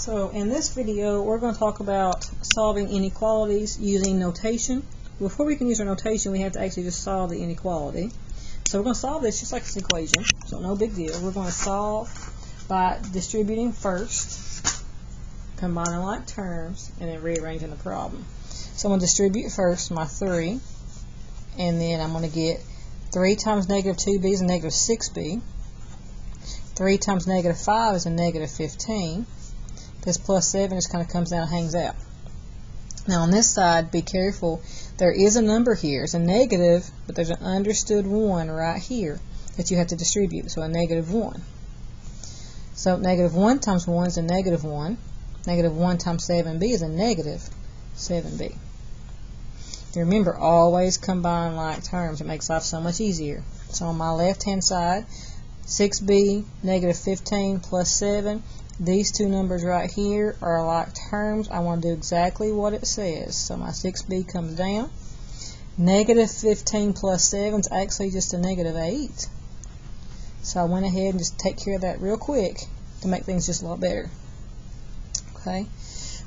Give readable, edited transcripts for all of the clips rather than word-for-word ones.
So in this video, we're going to talk about solving inequalities using notation. Before we can use our notation, we have to actually just solve the inequality. So we're going to solve this just like this equation, so no big deal. We're going to solve by distributing first, combining like terms, and then rearranging the problem. So I'm going to distribute first my 3, and then I'm going to get 3 times negative 2b is a negative 6b. 3 times negative 5 is a negative 15. This plus 7 just kind of comes down and hangs out. Now on this side, be careful. There is a number here. It's a negative, but there's an understood 1 right here that you have to distribute. So a negative 1. So negative 1 times 1 is a negative 1. Negative 1 times 7b is a negative 7b. Remember, always combine like terms. It makes life so much easier. So on my left-hand side, 6b, negative 15 plus 7. These two numbers right here are like terms. I want to do exactly what it says. So my 6b comes down. Negative 15 plus 7 is actually just a negative 8. So I went ahead and just take care of that real quick to make things just a lot better. Okay.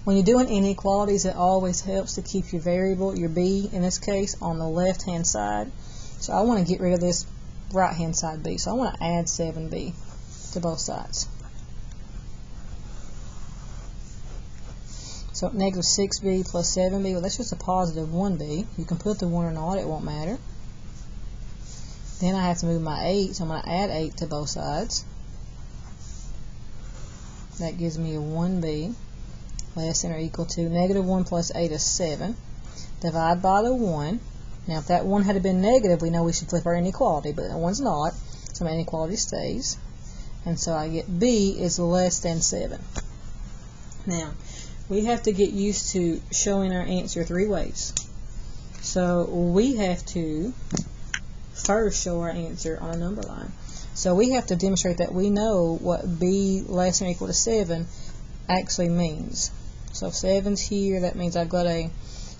When you're doing inequalities, it always helps to keep your variable, your b in this case, on the left-hand side. So I want to get rid of this right-hand side b. So I want to add 7b to both sides. So negative 6b plus 7b, well, that's just a positive 1b. You can put the 1 or not, it won't matter. Then I have to move my 8, so I'm going to add 8 to both sides. That gives me a 1b less than or equal to negative 1 plus 8 is 7. Divide by the 1. Now if that 1 had been negative, we know we should flip our inequality, but that 1's not, so my inequality stays. And so I get b is less than 7. Now, we have to get used to showing our answer 3 ways. So we have to first show our answer on a number line. So we have to demonstrate that we know what b less than or equal to 7 actually means. So if 7's here, that means I've got a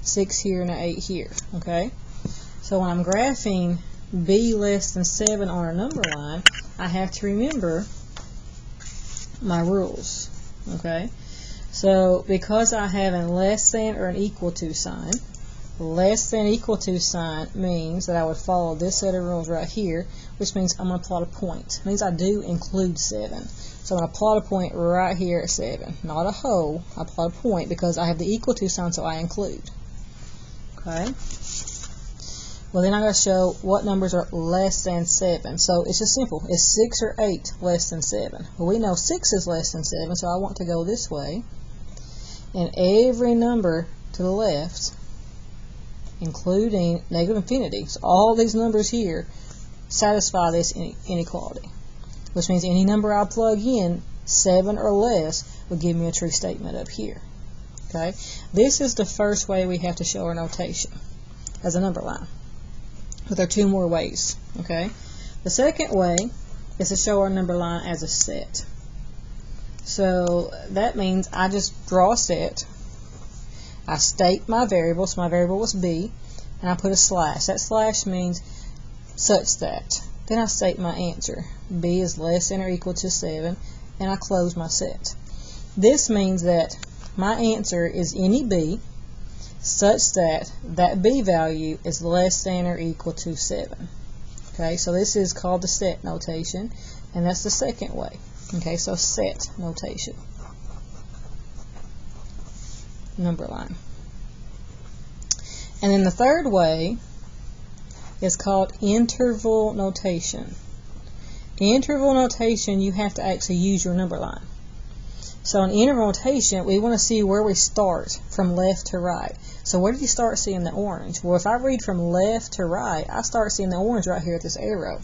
6 here and an 8 here. Okay? So when I'm graphing b less than 7 on our number line, I have to remember my rules. Okay? So because I have a less than or an equal to sign, less than equal to sign means that I would follow this set of rules right here, which means I'm going to plot a point. It means I do include 7. So I'm going to plot a point right here at 7. Not a hole, I plot a point because I have the equal to sign, so I include. Okay? Well, then I'm going to show what numbers are less than 7. So it's just simple. Is 6 or 8 less than 7? Well, we know 6 is less than 7, so I want to go this way. And every number to the left, including negative infinity, so all these numbers here satisfy this inequality, which means any number I plug in, 7 or less, will give me a true statement up here. Okay, this is the first way we have to show our notation as a number line. But there are 2 more ways. Okay, the second way is to show our number line as a set. So that means I just draw a set. I state my variable, so my variable was b, and I put a slash. That slash means such that. Then I state my answer. b is less than or equal to 7, and I close my set. This means that my answer is any b such that that b value is less than or equal to 7. Okay, so this is called the set notation, and that's the second way. Okay, so set notation. Number line. And then the third way is called interval notation. Interval notation, you have to actually use your number line. So in interval notation, we want to see where we start from left to right. So where do you start seeing the orange? Well, if I read from left to right, I start seeing the orange right here at this arrow.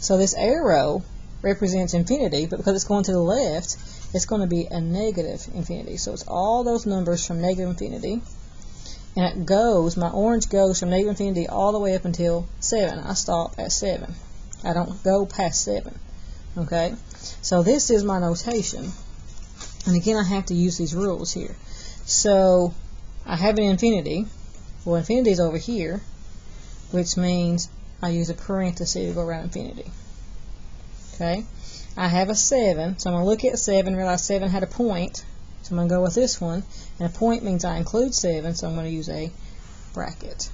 So this arrow represents infinity, but because it's going to the left, it's going to be a negative infinity. So it's all those numbers from negative infinity. And it goes, my orange goes from negative infinity all the way up until 7. I stop at 7. I don't go past 7. Okay? So this is my notation. And again, I have to use these rules here. So I have an infinity. Well, infinity is over here, which means I use a parenthesis to go around infinity. Okay? I have a 7, so I'm going to look at 7 and realize 7 had a point. So So I'm going to go with this one. And a point means I include 7, so I'm going to use a bracket.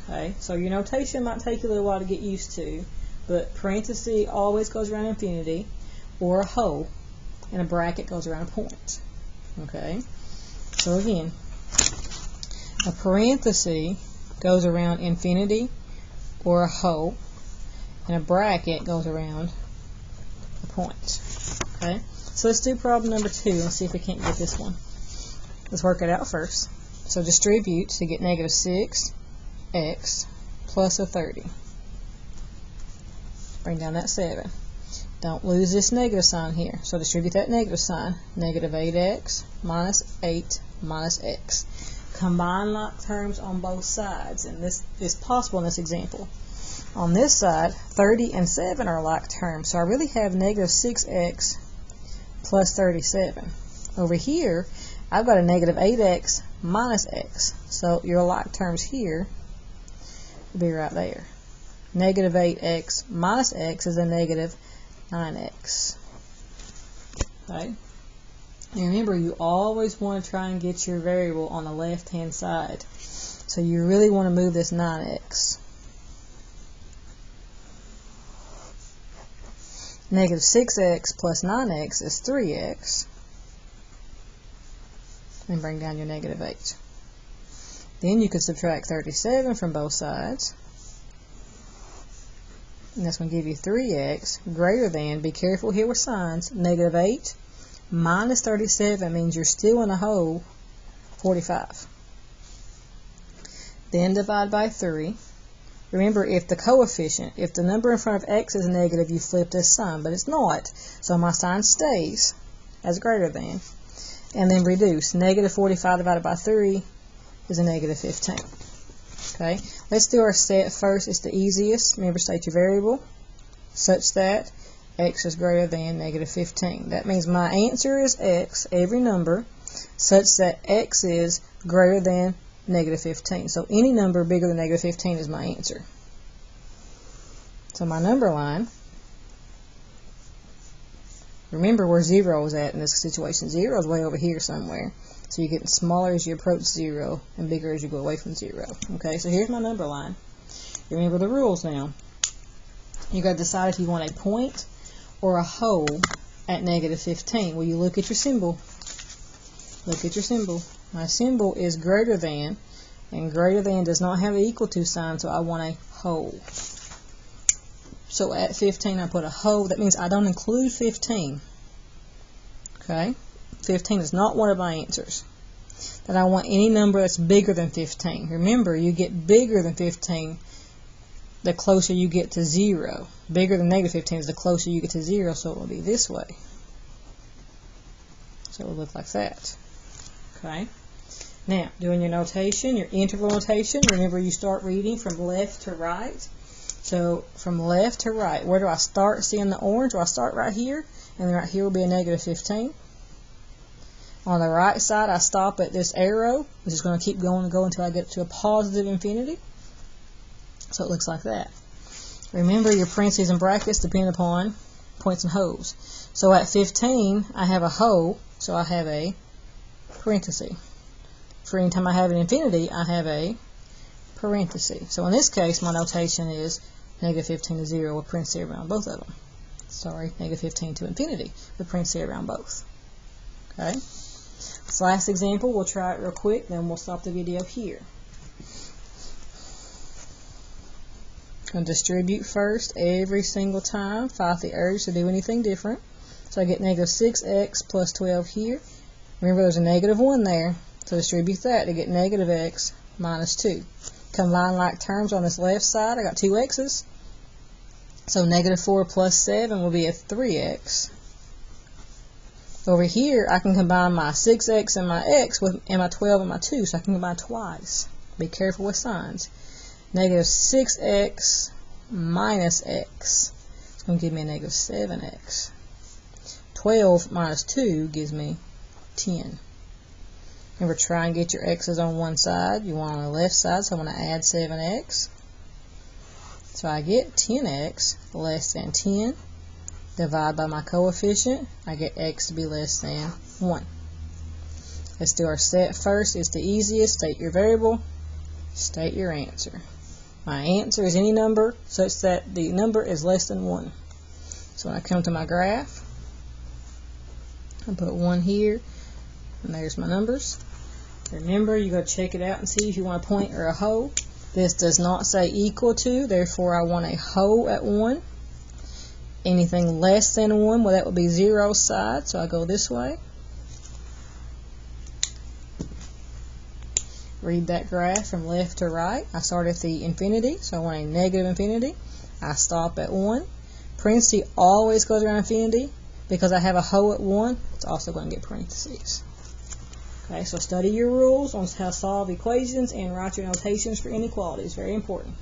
Okay, so your notation might take you a little while to get used to, but parenthesis always goes around infinity, or a whole, and a bracket goes around a point. Okay, so again, a parenthesis goes around infinity or a whole, and a bracket goes around a point. Okay, so let's do problem number 2 and see if we can't get this one. Let's work it out first. So distribute to get negative 6x plus a 30. Bring down that 7. Don't lose this negative sign here. So distribute that negative sign. Negative 8x minus 8 minus x. Combine like terms on both sides. And this is possible in this example. On this side, 30 and 7 are like terms. So I really have negative 6x plus 37. Over here, I've got a negative 8x minus x. So your like terms here will be right there. Negative 8x minus x is a negative 9x. Okay? And remember, you always want to try and get your variable on the left-hand side. So you really want to move this 9x. Negative 6x plus 9x is 3x. And bring down your negative 8. Then you can subtract 37 from both sides. And that's going to give you 3x greater than, be careful here with signs, negative 8 minus 37 means you're still in a whole, 45. Then divide by 3. Remember, if the coefficient, if the number in front of x is negative, you flip this sign, but it's not. So my sign stays as greater than. And then reduce. Negative 45 divided by 3 is a negative 15. Okay, let's do our set first. It's the easiest. Remember, state your variable such that x is greater than negative 15. That means my answer is x, every number, such that x is greater than negative 15. So any number bigger than negative 15 is my answer. So my number line, remember where 0 is at in this situation. 0 is way over here somewhere. So you're getting smaller as you approach 0 and bigger as you go away from 0. Okay, so here's my number line. Remember the rules now. You got to decide if you want a point or a whole at negative 15. Well, you look at your symbol. Look at your symbol. My symbol is greater than, and greater than does not have an equal to sign, so I want a whole. So at 15, I put a whole. That means I don't include 15. Okay? 15 is not one of my answers. That I want any number that's bigger than 15. Remember, you get bigger than 15 the closer you get to 0. Bigger than negative 15 is the closer you get to 0, so it will be this way. So it will look like that. Okay? Now, doing your notation, your interval notation, remember you start reading from left to right. So from left to right, where do I start seeing the orange? Well, I start right here, and then right here will be a negative 15. On the right side, I stop at this arrow, which is going to keep going and go until I get to a positive infinity. So it looks like that. Remember, your parentheses and brackets depend upon points and wholes. So at 15, I have a whole, so I have a parenthesis. For any time I have an infinity, I have a parenthesis. So in this case, my notation is negative 15 to 0 with parentheses around both of them. Sorry, negative 15 to infinity with parentheses around both. Okay? This last example, we'll try it real quick, then we'll stop the video here. I'm going to distribute first every single time, fight the urge to do anything different. So I get negative 6x plus 12 here. Remember, there's a negative 1 there, so distribute that to get negative x minus 2. Combine like terms on this left side. I got 2 x's. So negative 4 plus 7 will be a 3x. Over here, I can combine my 6x and my x with and my 12 and my 2, so I can combine twice. Be careful with signs. Negative 6x minus x. It's going to give me a negative 7x. 12 minus 2 gives me 10. Remember, try and get your x's on one side. You want on the left side, so I'm going to add 7x. So I get 10x less than 10. divide by my coefficient, I get x to be less than 1. Let's do our set first. It's the easiest. State your variable, state your answer. My answer is any number such that the number is less than 1. So when I come to my graph, I put 1 here, and there's my numbers. Remember, you got to check it out and see if you want a point or a hoe. This does not say equal to, therefore I want a hoe at 1. Anything less than 1, well, that would be 0 side, so I go this way. Read that graph from left to right. I start at the infinity, so I want a negative infinity. I stop at 1. Parentheses always goes around infinity. Because I have a hoe at 1, it's also going to get parentheses. Okay, so study your rules on how to solve equations and write your notations for inequalities. Very important.